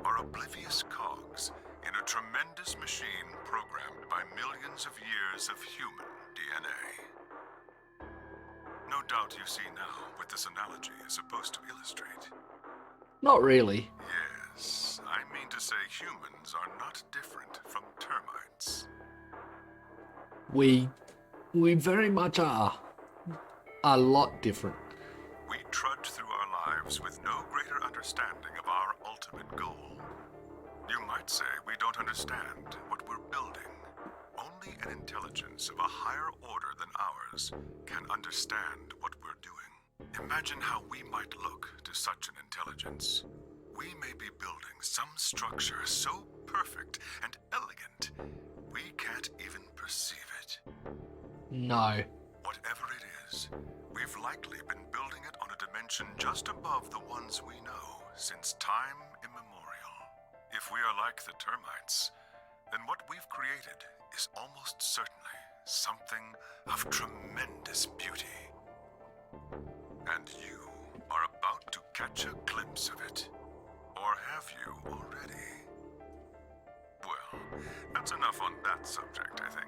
are oblivious cogs in a tremendous machine programmed by millions of years of human DNA. No doubt you see now what this analogy is supposed to illustrate. Not really. Yes, I mean to say humans are not different from termites. We very much are. A lot different. We trudge through our lives with no greater understanding of our ultimate goal. You might say we don't understand what we're building. Only an intelligence of a higher order than ours can understand what we're doing. Imagine how we might look to such an intelligence. We may be building some structure so perfect and elegant, we can't even perceive it. No. Whatever it is, we've likely been building it on a dimension just above the ones we know since time immemorial. If we are like the termites, then what we've created is almost certainly something of tremendous beauty. And you are about to catch a glimpse of it. Or have you already? Well, that's enough on that subject, I think.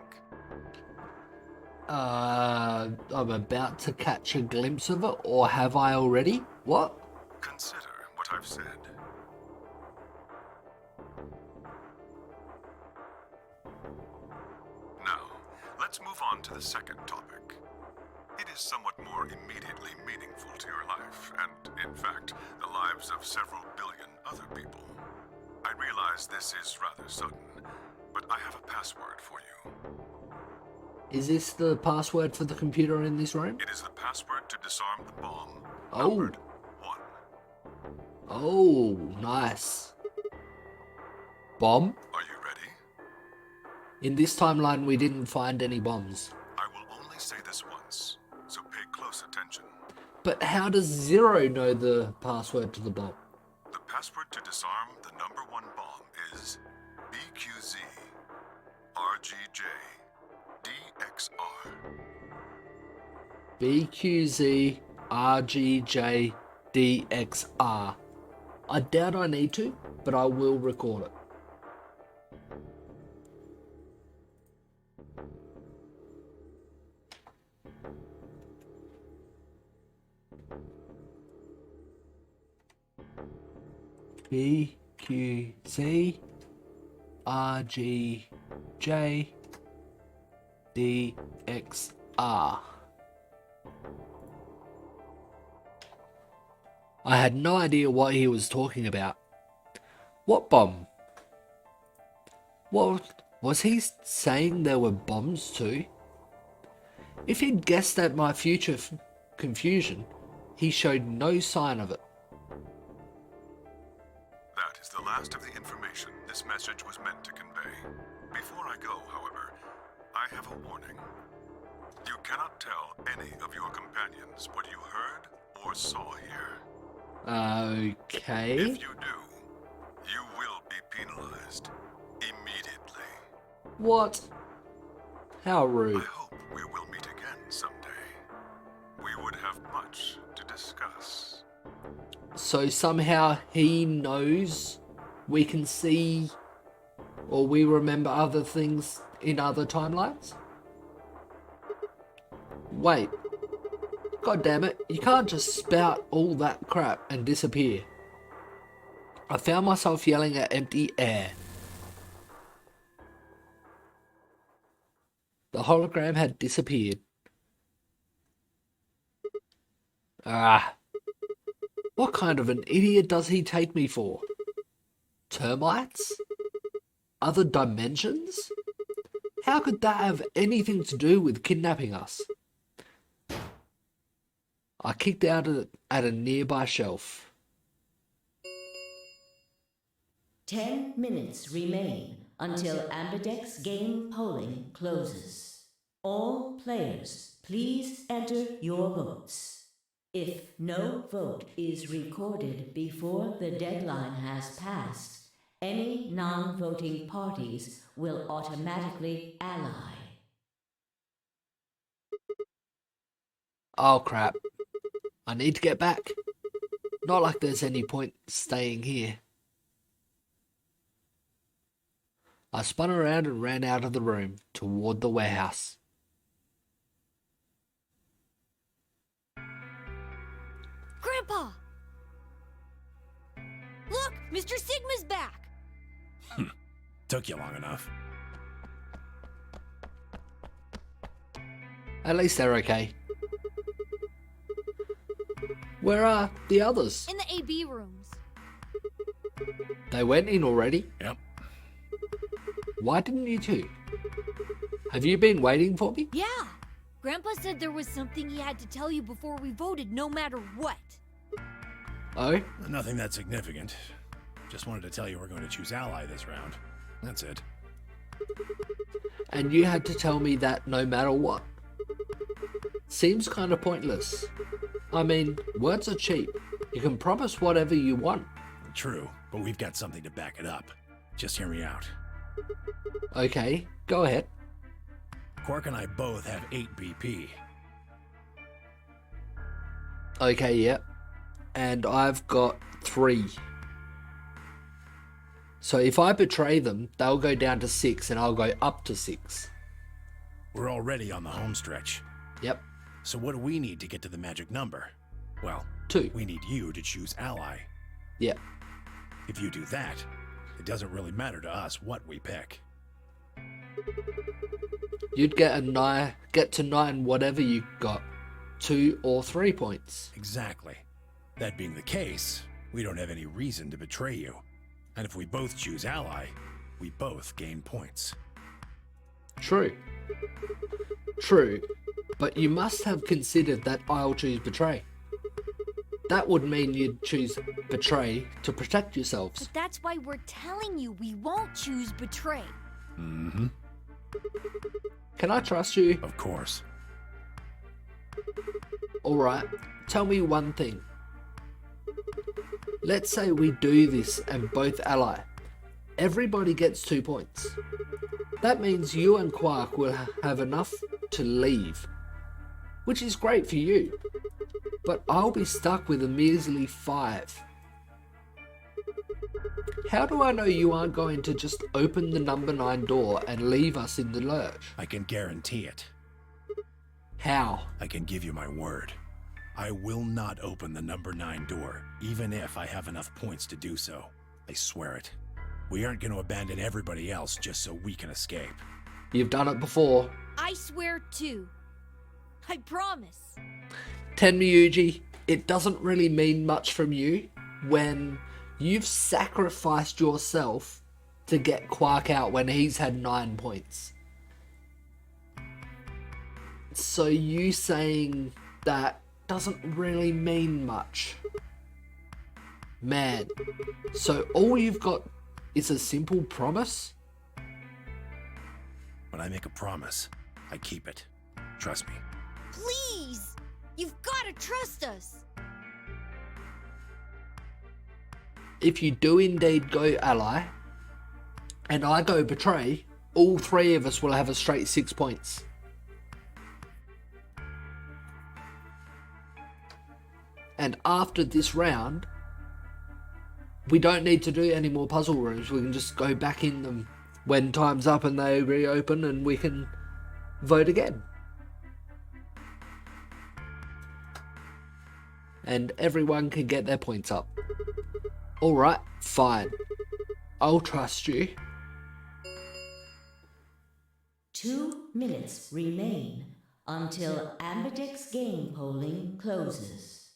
I'm about to catch a glimpse of it, or have I already? What? Consider what I've said. Now, let's move on to the second topic. It is somewhat more immediately meaningful to your life, and, in fact, the lives of several billion other people. I realize this is rather sudden, but I have a password for you. Is this the password for the computer in this room? It is the password to disarm the bomb, Oh. numbered 1. Oh, nice. Bomb? Are you ready? In this timeline, we didn't find any bombs. I will only say this once, so pay close attention. But how does Zero know the password to the bomb? The password to disarm the number 1 bomb is BQZ RGJ DXR. BQZ RGJ DXR. I doubt I need to, but I will record it. BQZ RGJ DXR. I had no idea what he was talking about. What bomb? What was he saying there were bombs too? If he'd guessed at my future confusion, he showed no sign of it. That is the last of the information this message was meant to convey. Before I go, however, I have a warning. You cannot tell any of your companions what you heard or saw here. Okay. If you do, you will be penalized immediately. What? How I rude. hope we will meet again someday. We would have much to discuss. So somehow he knows we can see or we remember other things in other timelines? Wait. God damn it, you can't just spout all that crap and disappear. I found myself yelling at empty air. The hologram had disappeared. Ah. What kind of an idiot does he take me for? Termites? Other dimensions? How could that have anything to do with kidnapping us? I kicked out at a nearby shelf. 10 minutes remain until Ambidex game polling closes. All players, please enter your votes. If no vote is recorded before the deadline has passed, any non-voting parties will automatically ally. Oh crap. I need to get back. Not like there's any point staying here. I spun around and ran out of the room toward the warehouse. Grandpa! Look, Mr. Sigma's back! Took you long enough. At least they're okay. Where are the others? In the AB rooms. They went in already? Yep. Why didn't you two? Have you been waiting for me? Yeah! Grandpa said there was something he had to tell you before we voted, no matter what. Oh? Nothing that significant. Just wanted to tell you we're going to choose ally this round. That's it. And you had to tell me that no matter what? Seems kind of pointless. I mean, words are cheap. You can promise whatever you want. True, but we've got something to back it up. Just hear me out. Okay, go ahead. Quark and I both have 8 BP. Okay, yep. And I've got 3. So if I betray them, they'll go down to 6 and I'll go up to 6. We're already on the home stretch. Yep. So what do we need to get to the magic number? Well, 2. we need you to choose ally. Yep. If you do that, it doesn't really matter to us what we pick. You'd get to 9 whatever you got. 2 or 3 points. Exactly. That being the case, we don't have any reason to betray you. And if we both choose ally, we both gain points. True. True. But you must have considered that I'll choose betray. That would mean you'd choose betray to protect yourselves. But that's why we're telling you we won't choose betray. Mm-hmm. Can I trust you? Of course. Alright, tell me one thing. Let's say we do this and both ally. Everybody gets 2 points. That means you and Quark will have enough to leave. Which is great for you. But I'll be stuck with a measly 5. How do I know you aren't going to just open the number 9 door and leave us in the lurch? I can guarantee it. How? I can give you my word. I will not open the number 9 door, even if I have enough points to do so. I swear it. We aren't going to abandon everybody else just so we can escape. You've done it before. I swear too. I promise. Tenmyuji, it doesn't really mean much from you when you've sacrificed yourself to get Quark out when he's had 9 points. So you saying that doesn't really mean much. Man, so all you've got is a simple promise? When I make a promise, I keep it. Trust me. Please! You've got to trust us! If you do indeed go ally, and I go betray, all 3 of us will have a straight 6 points. And after this round, we don't need to do any more puzzle rooms. We can just go back in them when time's up and they reopen and we can vote again. And everyone can get their points up. Alright, fine. I'll trust you. 2 minutes remain until Ambidex game polling closes.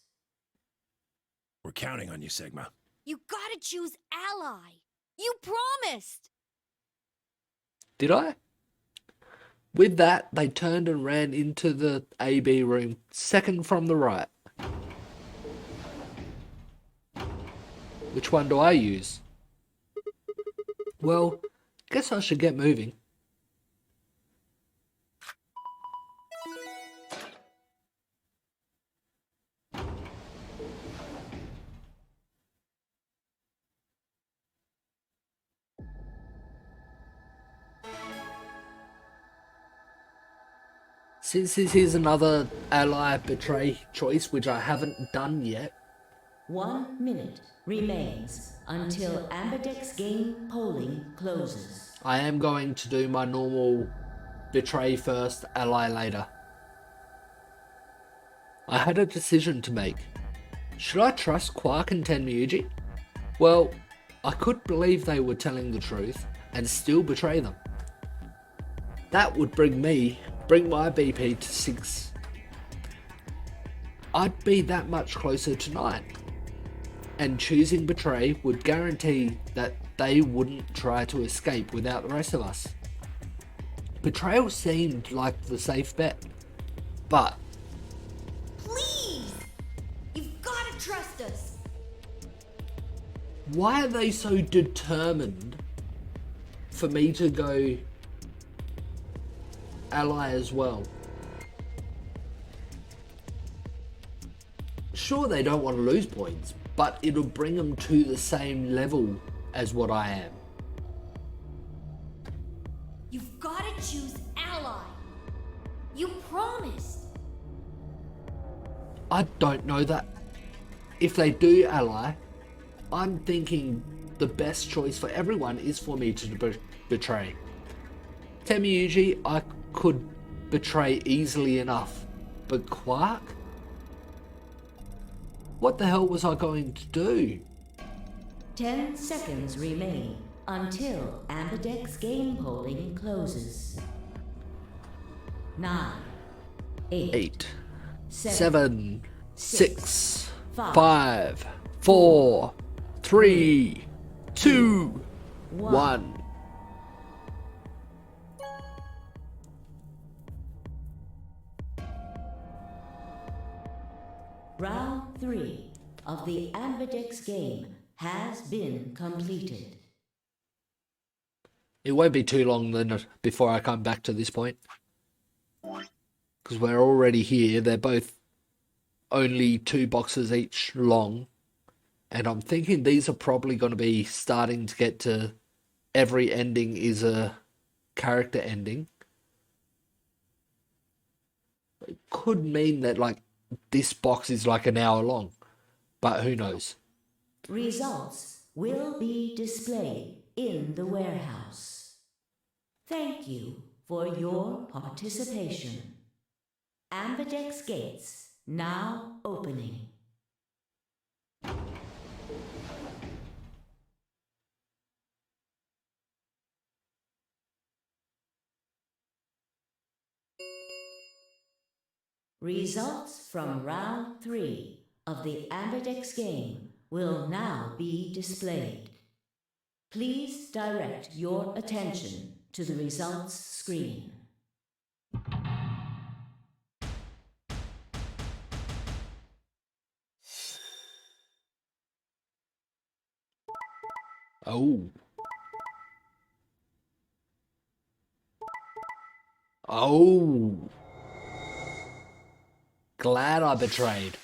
We're counting on you, Sigma. You gotta choose ally! You promised! Did I? With that, they turned and ran into the AB room, second from the right. Which one do I use? Well, guess I should get moving. Since this is another ally betray choice, which I haven't done yet, 1 minute remains until Ambidex game polling closes. I am going to do my normal betray first, ally later. I had a decision to make. Should I trust Quark and Tenmyuji? Well, I could believe they were telling the truth and still betray them. That would bring my BP to 6. I'd be that much closer to 9. And choosing betray would guarantee that they wouldn't try to escape without the rest of us. Betrayal seemed like the safe bet, but Please! You've gotta trust us! why are they so determined for me to go ally as well? Sure, they don't want to lose points, but it'll bring them to the same level as what I am. You've gotta choose ally! You promised! I don't know that. If they do ally, I'm thinking the best choice for everyone is for me to betray. Tenmyuji, I could betray easily enough, but Quark? What the hell was I going to do? 10 seconds remain until Ambidex game polling closes. 9, 8, 8, 7, 7, 6, 5, 4, 3, 2, 1. Round 3 of the Ambidex game has been completed. It won't be too long then before I come back to this point. Because we're already here. They're both only 2 boxes each long. And I'm thinking these are probably going to be starting to get to every ending is a character ending. It could mean that like this box is like an hour long. But who knows? Results will be displayed in the warehouse. Thank you for your participation. Ambidex gates now opening. Results from round 3 of the Ambidex game will now be displayed. Please direct your attention to the results screen. Oh. Oh. Glad I betrayed.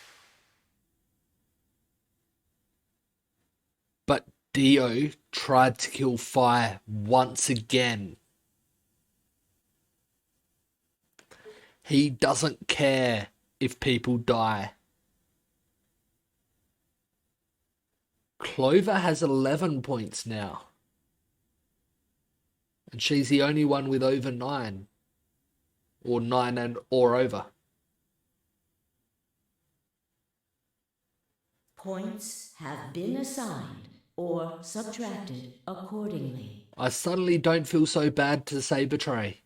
But Dio tried to kill Fire once again. He doesn't care if people die. Clover has 11 points now. And she's the only one with over 9. Or 9 or over. Points have been assigned or subtracted accordingly. I suddenly don't feel so bad to say betray.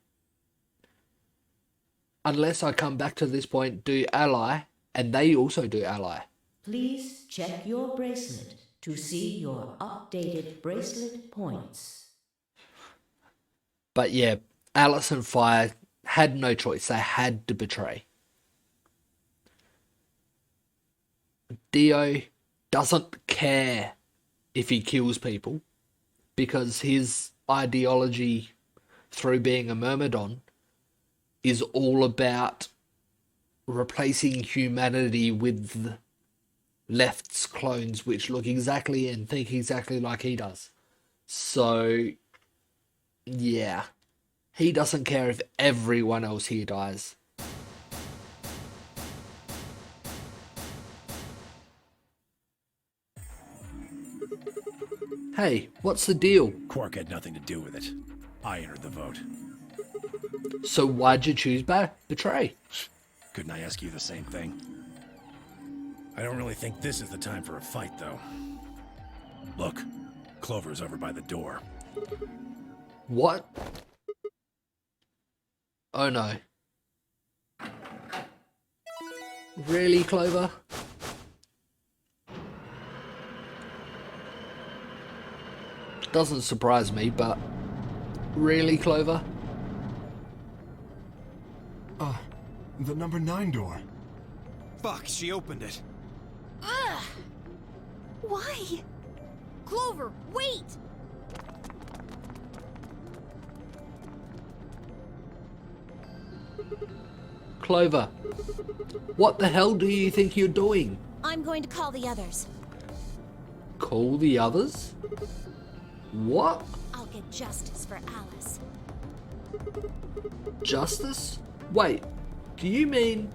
Unless I come back to this point, do ally, and they also do ally. Please check your bracelet to see your updated bracelet points. But yeah, Alice and Fire had no choice. They had to betray. Dio doesn't care if he kills people because his ideology through being a Myrmidon is all about replacing humanity with left's clones which look exactly and think exactly like he does. So, yeah. He doesn't care if everyone else here dies. Hey, what's the deal? Quark had nothing to do with it. I entered the vote. So why'd you choose Betray? Couldn't I ask you the same thing? I don't really think this is the time for a fight, though. Look, Clover's over by the door. What? Oh no. Really, Clover? Doesn't surprise me, but really, Clover? The number 9 door. Fuck, she opened it. Ugh! Why? Clover, wait! Clover, what the hell do you think you're doing? I'm going to call the others. Call the others? What? I'll get justice for Alice. Justice? Wait, do you mean...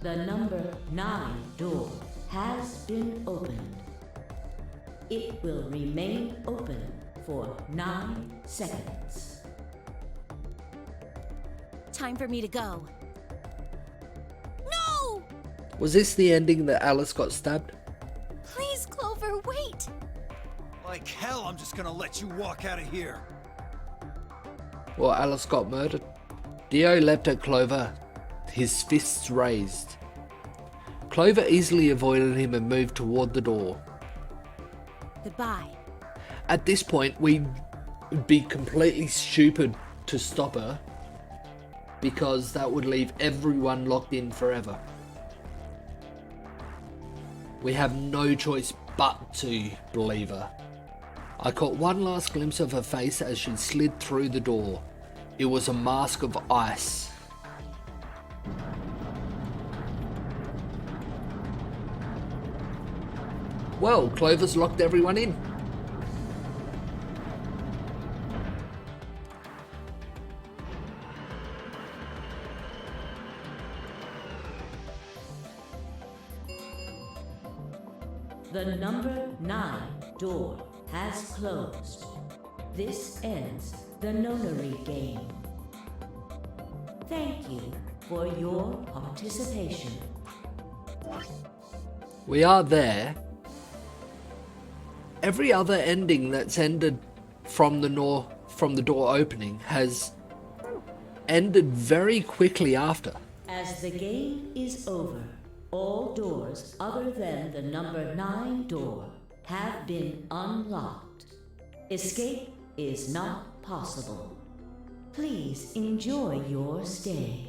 The number 9 door has been opened. It will remain open for 9 seconds. Time for me to go. No! Was this the ending that Alice got stabbed? Please, Clover, wait! Like hell, I'm just gonna let you walk out of here. Or Alice got murdered? Dio leapt at Clover, his fists raised. Clover easily avoided him and moved toward the door. Goodbye. At this point, we'd be completely stupid to stop her, because that would leave everyone locked in forever. We have no choice but to believe her. I caught one last glimpse of her face as she slid through the door. It was a mask of ice. Well, Clover's locked everyone in. The number 9 door has closed. This ends the Nonary game. Thank you for your participation. We are there. Every other ending that's ended from the door opening has ended very quickly after. As the game is over, all doors other than the number 9 door have been unlocked. Escape is not possible. Please enjoy your stay.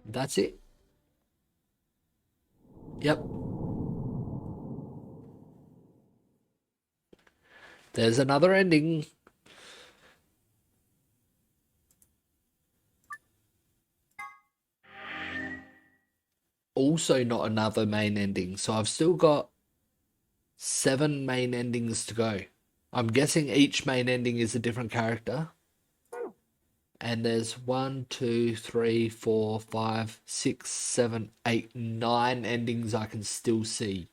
That's it. Yep. There's another ending. Also not another main ending, so I've still got 7 main endings to go. I'm guessing each main ending is a different character. And there's 1, 2, 3, 4, 5, 6, 7, 8, 9 endings I can still see.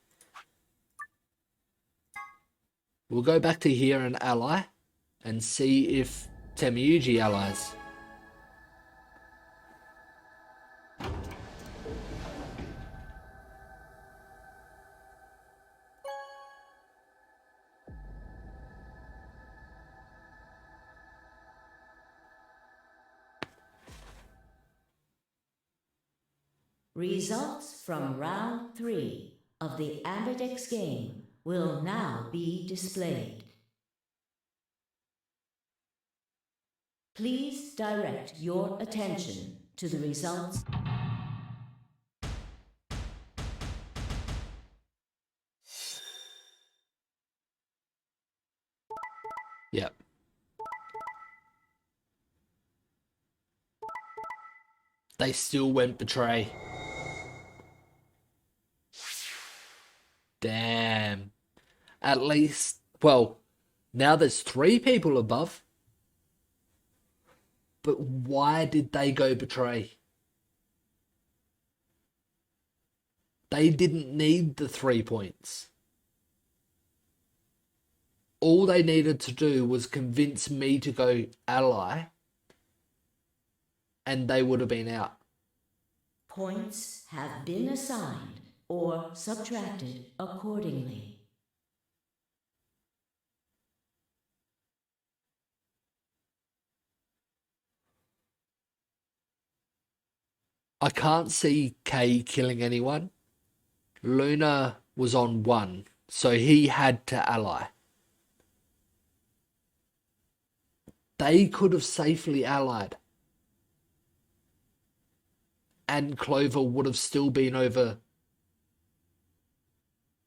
We'll go back to here and ally and see if Temuyuji allies. Results from round 3 of the Amberdex game will now be displayed. Please direct your attention to the results. Yep. They still went Betray. Damn. At least Well, now there's 3 people above. But why did they go betray? They didn't need the 3 points. All they needed to do was convince me to go ally, and they would have been out. Points have been assigned or subtracted accordingly. I can't see Kay killing anyone. Luna was on 1, so he had to ally. They could have safely allied. And Clover would have still been over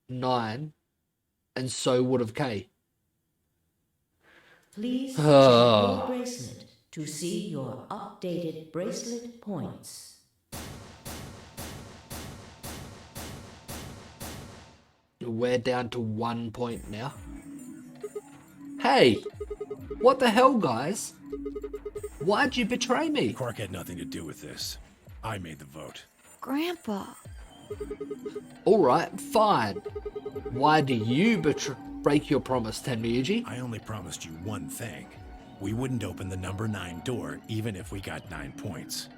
9, and so would have Kay. Please check your bracelet to see your updated bracelet points. We're down to 1 point now. Hey! What the hell, guys? Why'd you betray me? Quark had nothing to do with this. I made the vote. Grandpa. Alright, fine. Why do you break your promise, Tenryuji? I only promised you one thing. We wouldn't open the number 9 door even if we got 9 points.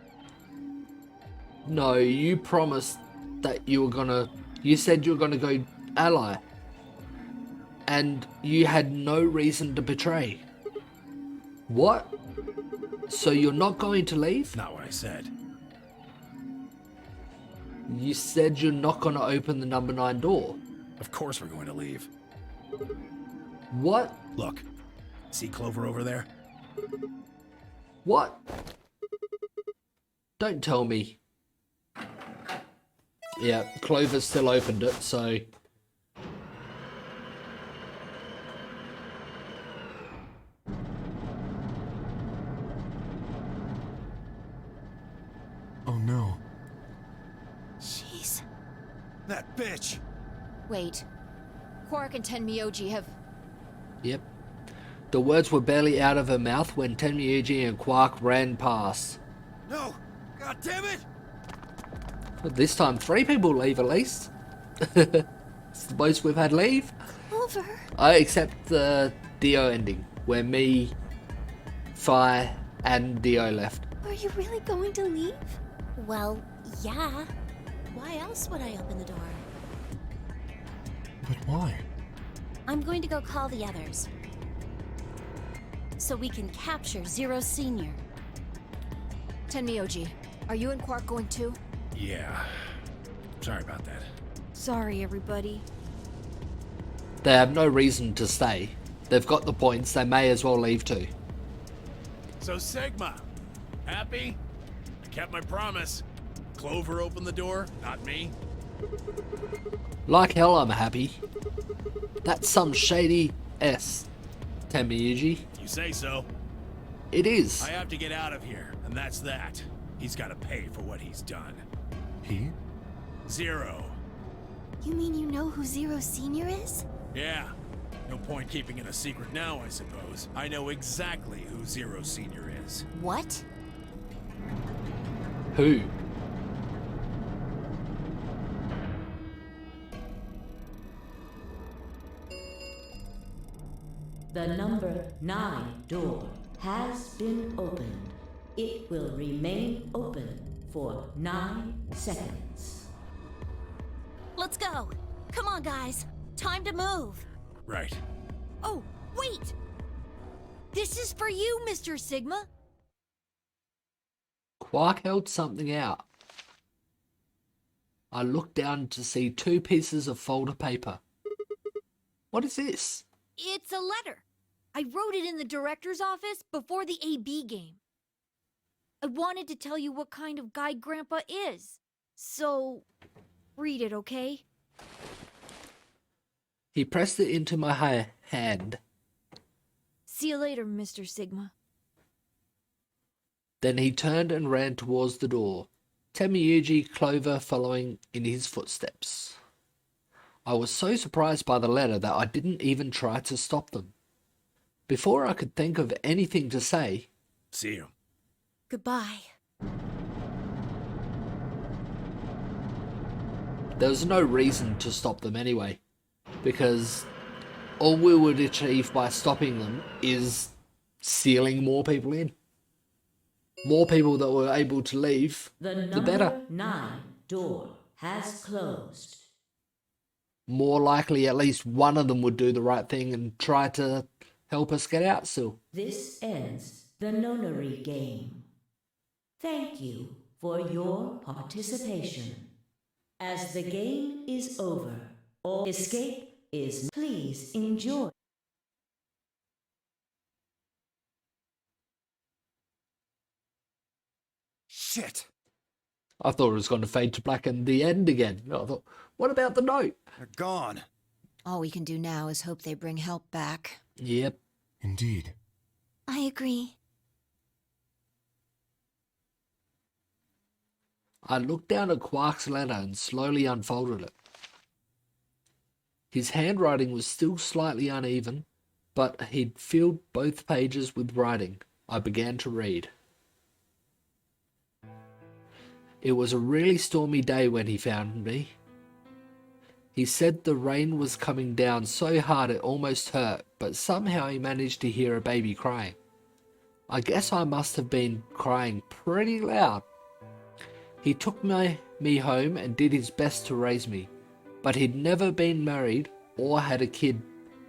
No, you promised that you were gonna... You said you were gonna go ally. And you had no reason to betray. What? So you're not going to leave? Not what I said. You said you're not going to open the number 9 door. Of course we're going to leave. What? Look, see Clover over there? What? Don't tell me. Yeah, Clover still opened it, so... Oh no. Jeez. That bitch! Wait. Quark and Tenmyoji have... Yep. The words were barely out of her mouth when Tenmyoji and Quark ran past. No! God damn it! But this time 3 people leave at least. It's the most we've had leave. Clover. Except the Dio ending, where me, Fi, and Dio left. Are you really going to leave? Well, yeah. Why else would I open the door? But why? I'm going to go call the others. So we can capture Zero Senior. Tenmyoji, are you and Quark going too? Yeah. Sorry about that. Sorry, everybody. They have no reason to stay. They've got the points, they may as well leave too. So Sigma, happy? I kept my promise. Clover opened the door, not me. Like hell I'm happy. That's some shady S, Tenmyoji. You say so. It is. I have to get out of here, and that's that. He's got to pay for what he's done. He? Zero. You mean you know who Zero Senior is? Yeah. No point keeping it a secret now, I suppose. I know exactly who Zero Senior is. What? Who? The number 9 door has been opened. It will remain open for 9 seconds. Let's go. Come on, guys. Time to move. Right. Oh, wait! This is for you, Mr. Sigma. Quark held something out. I looked down to see 2 pieces of folder paper. What is this? It's a letter. I wrote it in the director's office before the AB game. I wanted to tell you what kind of guy Grandpa is. So, read it, okay? He pressed it into my hand. See you later, Mr. Sigma. Then he turned and ran towards the door, Tenmyoji Clover following in his footsteps. I was so surprised by the letter that I didn't even try to stop them. Before I could think of anything to say, See you. Goodbye. there was no reason to stop them anyway, because all we would achieve by stopping them is sealing more people in. More people that were able to leave, the better. Number 9 door has closed. More likely at least one of them would do the right thing and try to help us get out still. This ends the Nonary game. Thank you for your participation. As the game is over, or escape is, please enjoy. Shit! I thought it was going to fade to black and the end again. I thought, what about the note? They're gone. All we can do now is hope they bring help back. Yep. Indeed. I agree. I looked down at Quark's letter and slowly unfolded it. His handwriting was still slightly uneven, but he'd filled both pages with writing. I began to read. It was a really stormy day when he found me. He said the rain was coming down so hard it almost hurt, but somehow he managed to hear a baby crying. I guess I must have been crying pretty loud. He took me home and did his best to raise me, but he'd never been married or had a kid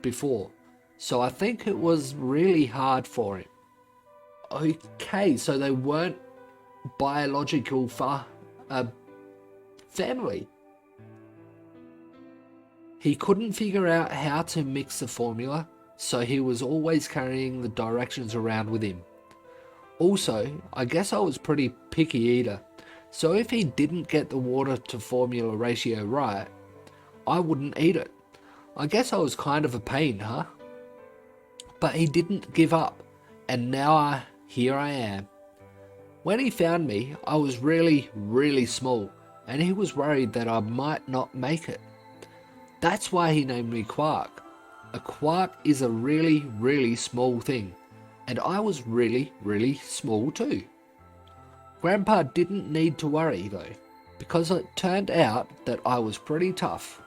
before, so I think it was really hard for him. Okay, so they weren't biological family. He couldn't figure out how to mix the formula, so he was always carrying the directions around with him. Also, I guess I was pretty picky eater, so if he didn't get the water to formula ratio right, I wouldn't eat it. I guess I was kind of a pain, huh? But he didn't give up, and now here I am. When he found me, I was really, really small, and he was worried that I might not make it. That's why he named me Quark. A quark is a really, really small thing, and I was really, really small too. Grandpa didn't need to worry though, because it turned out that I was pretty tough.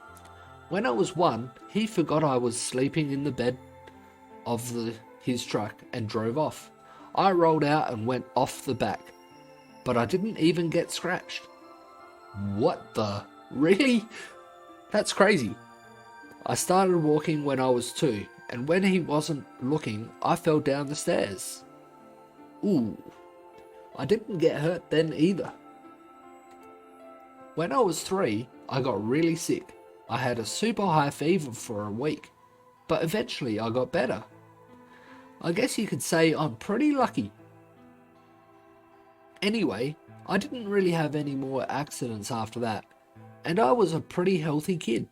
When I was 1, he forgot I was sleeping in the bed of his truck and drove off. I rolled out and went off the back, but I didn't even get scratched. What the? Really? That's crazy. I started walking when I was 2, and when he wasn't looking, I fell down the stairs. Ooh. I didn't get hurt then either. When I was 3, I got really sick. I had a super high fever for a week, but eventually I got better. I guess you could say I'm pretty lucky. Anyway, I didn't really have any more accidents after that, and I was a pretty healthy kid.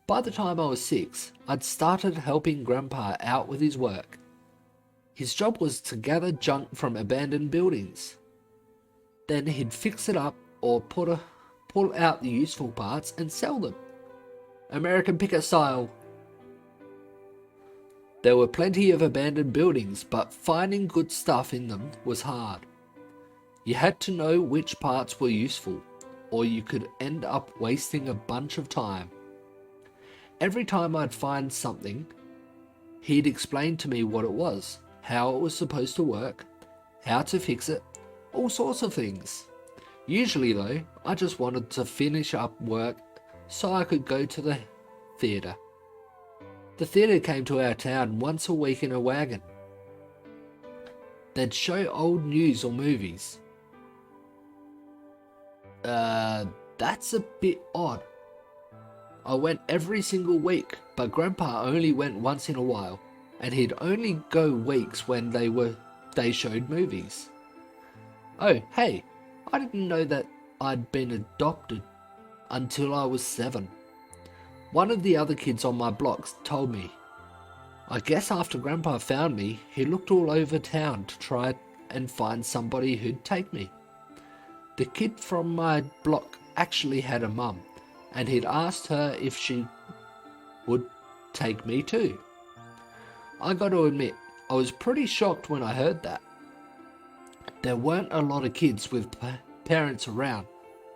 By the time I was 6, I'd started helping Grandpa out with his work. His job was to gather junk from abandoned buildings. Then he'd fix it up or pull out the useful parts and sell them. American Picker style. There were plenty of abandoned buildings, but finding good stuff in them was hard. You had to know which parts were useful, or you could end up wasting a bunch of time. Every time I'd find something, he'd explain to me what it was, how it was supposed to work, how to fix it, all sorts of things. Usually though, I just wanted to finish up work so I could go to the theatre. The theatre came to our town once a week in a wagon. They'd show old news or movies. That's a bit odd. I went every single week, but Grandpa only went once in a while, and he'd only go weeks when they showed movies. Oh, hey, I didn't know that I'd been adopted until I was 7. One of the other kids on my blocks told me. I guess after Grandpa found me, he looked all over town to try and find somebody who'd take me. The kid from my block actually had a mum, and he'd asked her if she would take me too. I got to admit, I was pretty shocked when I heard that. There weren't a lot of kids with parents around,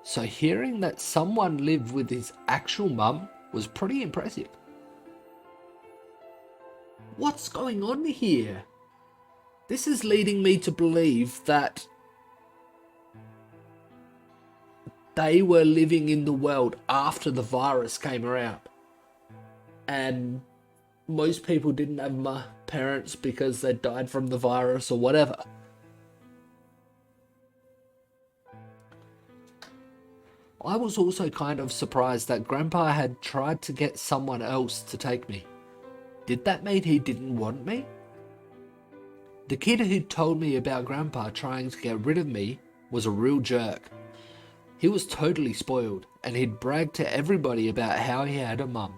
so hearing that someone lived with his actual mum was pretty impressive. What's going on here? This is leading me to believe that they were living in the world after the virus came around. And most people didn't have parents because they died from the virus or whatever. I was also kind of surprised that Grandpa had tried to get someone else to take me. Did that mean he didn't want me? The kid who told me about Grandpa trying to get rid of me was a real jerk. He was totally spoiled, and he'd bragged to everybody about how he had a mum.